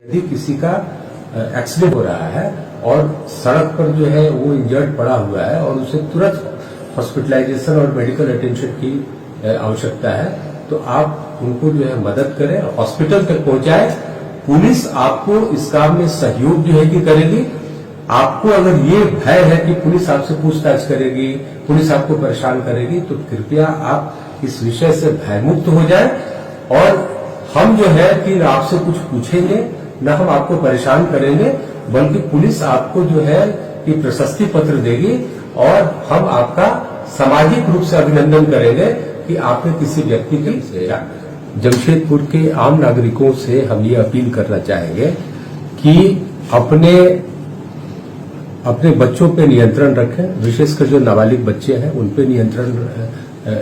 यदि किसी का एक्सीडेंट हो रहा है और सड़क पर जो है वो इंजर्ड पड़ा हुआ है और उसे तुरंत हॉस्पिटलाइजेशन और मेडिकल अटेंशन की आवश्यकता है, तो आप उनको जो है मदद करें, हॉस्पिटल तक पहुंचाएं। पुलिस आपको इस काम में सहयोग जो है कि करेगी। आपको अगर ये भय है कि पुलिस आपसे पूछताछ करेगी, पुलिस आपको परेशान करेगी, तो कृपया आप इस विषय से भयमुक्त हो जाएं। और हम जो है कि आपसे कुछ पूछेंगे, न हम आपको परेशान करेंगे, बल्कि पुलिस आपको जो है कि प्रशस्ति पत्र देगी और हम आपका सामाजिक रूप से अभिनंदन करेंगे कि आपने किसी व्यक्ति की सेवा। जमशेदपुर के आम नागरिकों से हम ये अपील करना चाहेंगे कि अपने बच्चों पे नियंत्रण रखें, विशेषकर जो नाबालिग बच्चे हैं उन पे नियंत्रण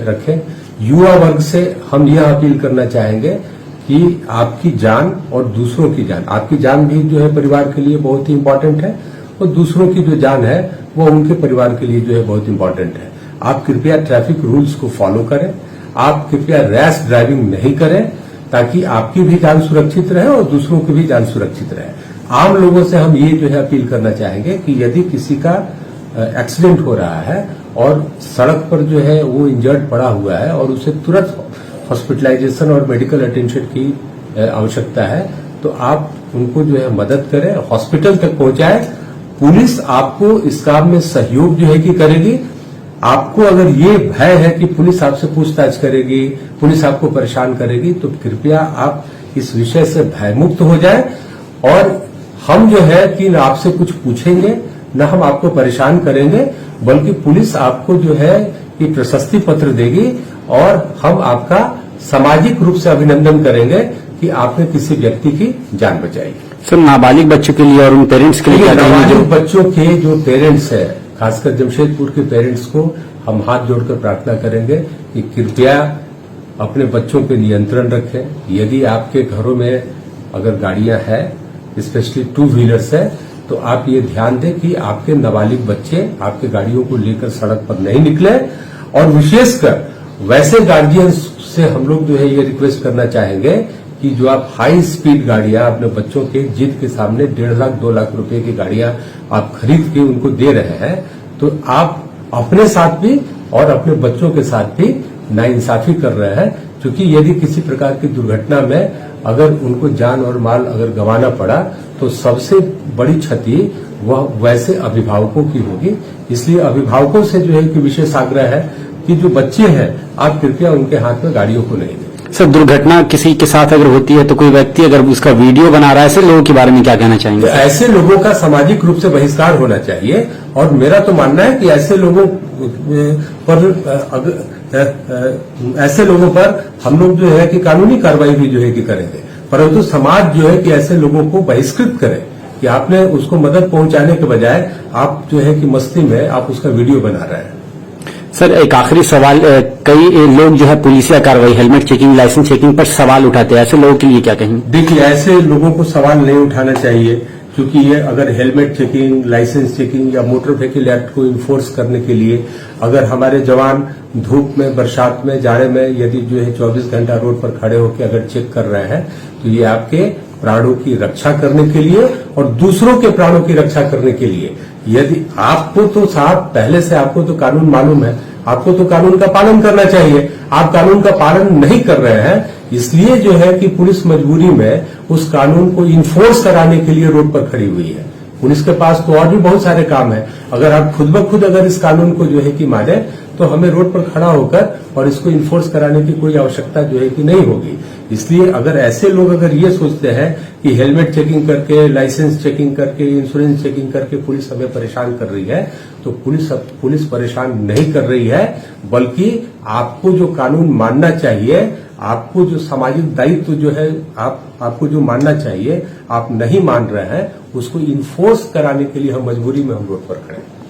रखें। युवा वर्ग से हम यह अपील करना चाहेंगे कि आपकी जान और दूसरों की जान, आपकी जान भी जो है परिवार के लिए बहुत ही इम्पोर्टेंट है और दूसरों की जो जान है वो उनके परिवार के लिए जो है बहुत इम्पोर्टेंट है। आप कृपया ट्रैफिक रूल्स को फॉलो करें, आप कृपया रैश ड्राइविंग नहीं करें, ताकि आपकी भी जान सुरक्षित रहे और दूसरों की भी जान सुरक्षित रहे। आम लोगों से हम ये जो है अपील करना चाहेंगे कि यदि किसी का एक्सीडेंट हो रहा है और सड़क पर जो है वो इंजर्ड पड़ा हुआ है और उसे तुरंत हॉस्पिटलाइजेशन और मेडिकल अटेंशन की आवश्यकता है, तो आप उनको जो है मदद करें, हॉस्पिटल तक पहुंचाएं। पुलिस आपको इस काम में सहयोग जो है कि करेगी। आपको अगर ये भय है कि पुलिस आपसे पूछताछ करेगी, पुलिस आपको परेशान करेगी, तो कृपया आप इस विषय से भयमुक्त हो जाएं। और हम जो है कि आपसे कुछ पूछेंगे, न हम आपको परेशान करेंगे, बल्कि पुलिस आपको जो है कि प्रशस्ति पत्र देगी और हम आपका सामाजिक रूप से अभिनंदन करेंगे कि आपने किसी व्यक्ति की जान बचाई। सर, नाबालिग बच्चों के लिए और उन पेरेंट्स के लिए नाबालिग बच्चों के जो पेरेंट्स है, खासकर जमशेदपुर के पेरेंट्स को हम हाथ जोड़कर प्रार्थना करेंगे कि कृपया अपने बच्चों पे नियंत्रण रखें। यदि आपके घरों में अगर गाड़ियां हैं, स्पेशली टू व्हीलर्स है, तो आप ये ध्यान दें कि आपके नाबालिग बच्चे आपके गाड़ियों को लेकर सड़क पर नहीं निकले। और विशेषकर वैसे गार्जियंस से हम लोग जो है ये रिक्वेस्ट करना चाहेंगे कि जो आप हाई स्पीड गाड़ियां अपने बच्चों के जिद के सामने 1.5 लाख 2 लाख रुपए की गाड़ियां आप खरीद के उनको दे रहे हैं, तो आप अपने साथ भी और अपने बच्चों के साथ भी नाइंसाफी कर रहे हैं। क्योंकि यदि किसी प्रकार की दुर्घटना में अगर उनको जान और माल अगर गंवाना पड़ा, तो सबसे बड़ी क्षति वह वैसे अभिभावकों की होगी। इसलिए अभिभावकों से जो है कि विशेष आग्रह है कि जो बच्चे हैं आप कृपया उनके हाथ में गाड़ियों को नहीं दें। सर, दुर्घटना किसी के साथ अगर होती है तो कोई व्यक्ति अगर उसका वीडियो बना रहा है, ऐसे लोगों के बारे में क्या कहना चाहेंगे? तो ऐसे लोगों का सामाजिक रूप से बहिष्कार होना चाहिए। और मेरा तो मानना है कि ऐसे लोगों पर हम लोग जो है कि कानूनी कार्रवाई भी जो है कि करेंगे, परंतु समाज जो है कि ऐसे लोगों को बहिष्कृत करे कि आपने उसको मदद पहुंचाने के बजाय आप जो है कि मस्ती में आप उसका वीडियो बना रहे हैं। सर, एक आखिरी सवाल, कई लोग जो है पुलिसिया कार्रवाई, हेलमेट चेकिंग, लाइसेंस चेकिंग पर सवाल उठाते हैं, ऐसे लोगों के लिए क्या कहेंगे? देखिए, ऐसे लोगों को सवाल नहीं उठाना चाहिए, क्योंकि ये अगर हेलमेट चेकिंग, लाइसेंस चेकिंग या मोटर व्हीकल एक्ट को इन्फोर्स करने के लिए अगर हमारे जवान धूप में, बरसात में, जाड़े में यदि जो है 24 घंटा रोड पर खड़े होकर अगर चेक कर रहे हैं, तो ये आपके प्राणों की रक्षा करने के लिए और दूसरों के प्राणों की रक्षा करने के लिए। यदि आपको तो साहब पहले से आपको तो कानून मालूम है, आपको तो कानून का पालन करना चाहिए, आप कानून का पालन नहीं कर रहे हैं। इसलिए जो है कि पुलिस मजबूरी में उस कानून को इन्फोर्स कराने के लिए रोड पर खड़ी हुई है। पुलिस के पास तो और भी बहुत सारे काम है। अगर आप खुद ब खुद अगर इस कानून को जो है कि माने, तो हमें रोड पर खड़ा होकर और इसको इन्फोर्स कराने की कोई आवश्यकता जो है कि नहीं होगी। इसलिए अगर ऐसे लोग अगर ये सोचते हैं कि हेलमेट चेकिंग करके, लाइसेंस चेकिंग करके, इंश्योरेंस चेकिंग करके पुलिस हमें परेशान कर रही है, तो पुलिस परेशान नहीं कर रही है, बल्कि आपको जो कानून मानना चाहिए, आपको जो सामाजिक दायित्व जो है आपको जो मानना चाहिए, आप नहीं मान रहे हैं, उसको इन्फोर्स कराने के लिए हम मजबूरी में हम रोड पर खड़े हैं।